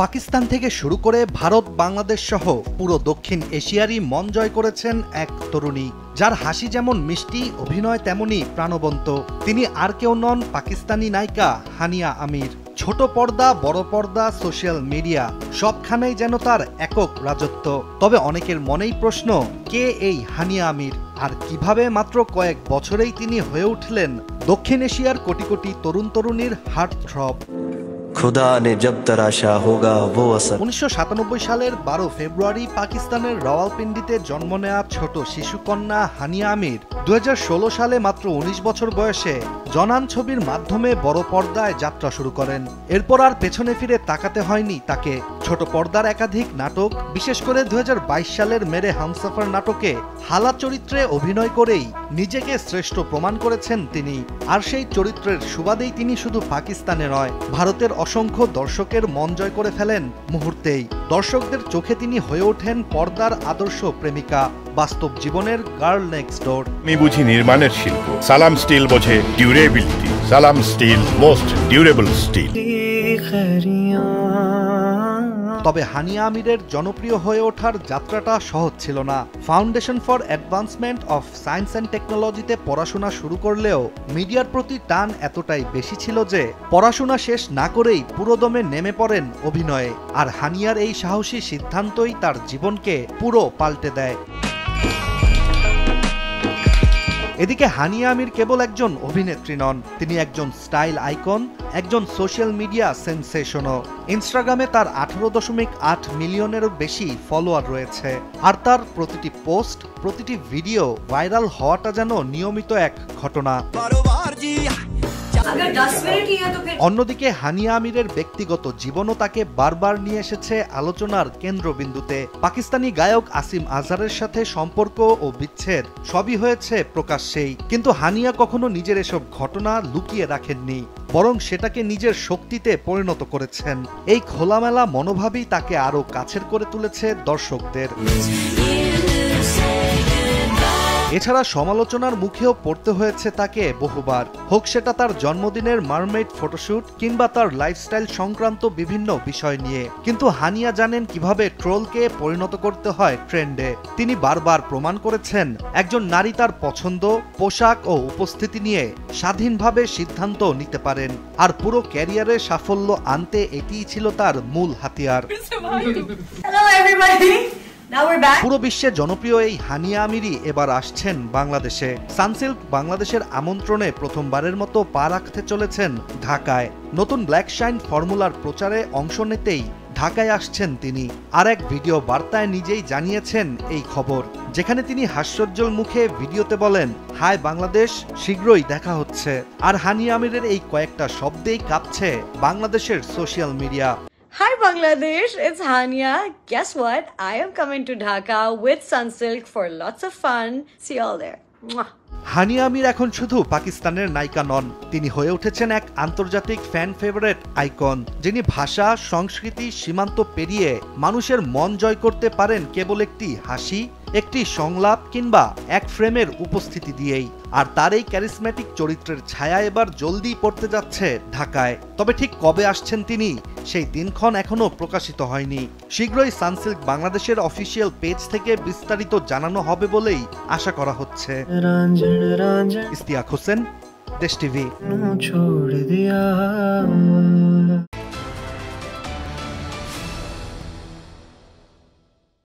পাকিস্তান থেকে শুরু করে ভারত, বাংলাদেশ সহ পুরো দক্ষিণ এশিয়ারই মন জয় করেছেন এক তরুণী, যার হাসি যেমন মিষ্টি, অভিনয় তেমনই প্রাণবন্ত। তিনি আর কেউ নন, পাকিস্তানি নায়িকা হানিয়া আমির। ছোট পর্দা, বড় পর্দা, সোশ্যাল মিডিয়া সবখানেই যেন তার একক রাজত্ব। তবে অনেকের মনেই প্রশ্ন, কে এই হানিয়া আমির, আর কিভাবে মাত্র কয়েক বছরেই তিনি হয়ে উঠলেন দক্ষিণ এশিয়ার কোটি কোটি তরুণ তরুণীর হার্ট থ্রব। खुदा ने जब तराशा होगा वो असर। 1997 সালের 12 ফেব্রুয়ারি পাকিস্তানের রাওয়ালপিন্ডিতে জন্ম নেওয়া ছোট শিশুকন্যা হানিয়া আমির 2016 সালে মাত্র 19 বছর বয়সে জনান ছবির মাধ্যমে বড় পর্দায় যাত্রা শুরু করেন। এরপর আর পেছনে ফিরে তাকাতে হয়নি তাকে। ছোট পর্দার একাধিক নাটক, বিশেষ করে 2022 সালের মেরে হামসফর নাটকে হালা চরিত্রে অভিনয় করেই নিজেকে শ্রেষ্ঠ প্রমাণ করেছেন তিনি। আর সেই চরিত্রের সুবাদেই তিনি শুধু পাকিস্তানে নয়, ভারতের অসংখ্য দর্শকের মন জয় করে ফেলেন মুহূর্তেই। দর্শকদের চোখে তিনি হয়ে ওঠেন পর্দার আদর্শ প্রেমিকা, বাস্তব জীবনের গার্ল নেক্সট ডোর। আমি বুঝি নির্মাণের শিল্প, সালাম স্টিল বোঝে ডিউরেবিলিটি। সালাম স্টিল, মোস্ট ডিউরেবল স্টিল। তবে হানিয়া আমিরের জনপ্রিয় হয়ে ওঠার যাত্রাটা সহজ ছিল না। Foundation for advancement of science and টেকনোলজিতে পড়াশোনা শুরু করলেও মিডিয়ার প্রতি টান এতটাই বেশি ছিল যে পড়াশোনা শেষ না করেই পুরোদমে নেমে পড়েন অভিনয়ে। আর হানিয়ার এই সাহসী সিদ্ধান্তই তার জীবনকে পুরো পাল্টে দেয়। এদিকে হানিয়া আমির কেবল একজন অভিনেত্রী নন, তিনি একজন স্টাইল আইকন, একজন সোশ্যাল মিডিয়া সেন্সেশনও। ইনস্টাগ্রামে তার 18.8 মিলিয়নেরও বেশি ফলোয়ার রয়েছে। আর তার প্রতিটি পোস্ট, প্রতিটি ভিডিও ভাইরাল হওয়াটা যেন নিয়মিত এক ঘটনা। অন্যদিকে হানিয়া আমিরের ব্যক্তিগত জীবনও তাকে বারবার নিয়ে এসেছে আলোচনার কেন্দ্রবিন্দুতে। পাকিস্তানি গায়ক আসিম আজহারের সাথে সম্পর্ক ও বিচ্ছেদ সবই হয়েছে প্রকাশ্যেই, কিন্তু হানিয়া কখনো নিজের এসব ঘটনা লুকিয়ে রাখেননি, বরং সেটাকে নিজের শক্তিতে পরিণত করেছেন। এই খোলামেলা মনোভাবই তাকে আরো কাছের করে তুলেছে দর্শকদের। এছাড়া সমালোচনার মুখেও পড়তে হয়েছে তাকে বহুবার, হোক সেটা তার জন্মদিনের মারমেইড ফটোশুট কিংবা তার লাইফস্টাইল সংক্রান্ত বিভিন্ন বিষয় নিয়ে। কিন্তু হানিয়া জানেন কিভাবে ট্রোলকে পরিণত করতে হয় ট্রেন্ডে। তিনি বারবার প্রমাণ করেছেন একজন নারী তার পছন্দ, পোশাক ও উপস্থিতি নিয়ে স্বাধীনভাবে সিদ্ধান্ত নিতে পারেন। আর পুরো ক্যারিয়ারে সাফল্য আনতে এটিই ছিল তার মূল হাতিয়ার। পুরো বিশ্বে জনপ্রিয় এই হানিয়া আমিরই এবার আসছেন বাংলাদেশে। সানসিল্ক বাংলাদেশের আমন্ত্রণে প্রথমবারের মতো পা রাখতে চলেছেন ঢাকায়। নতুন ব্ল্যাক শাইন ফর্মুলার প্রচারে অংশ নিতেই ঢাকায় আসছেন তিনি। আর এক ভিডিও বার্তায় নিজেই জানিয়েছেন এই খবর, যেখানে তিনি হাস্যোজ্জ্বল মুখে ভিডিওতে বলেন, হাই বাংলাদেশ, শীঘ্রই দেখা হচ্ছে। আর হানিয়া আমিরের এই কয়েকটা শব্দেই কাঁপছে বাংলাদেশের social media. Hi Bangladesh, it's Hania. Guess what? I am coming to Dhaka with Sunsilk for lots of fun. See you all there. Mwah. Hania Aamir এখন শুধু পাকিস্তানের নায়িকা নন, তিনি হয়ে উঠেছেন এক আন্তর্জাতিক ফ্যান ফেভারিট আইকন, যিনি ভাষা, সংস্কৃতি, সীমান্ত পেরিয়ে মানুষের মন জয় করতে পারেন কেবল একটি হাসি, একটি সংলাপ কিংবা এক ফ্রেমের উপস্থিতি দিয়েই। আর তার এই ক্যারিসম্যাটিক চরিত্রের ছায়া এবার জলদি পড়তে যাচ্ছে ঢাকায়। তবে ঠিক কবে আসছেন তিনি, সেই দিনক্ষণ এখনো প্রকাশিত হয়নি। শীঘ্রই সানসিল্ক বাংলাদেশের অফিসিয়াল পেজ থেকে বিস্তারিত জানানো হবে বলেই আশা করা হচ্ছে। ইশতিয়াক হোসেন, দেশ টিভি।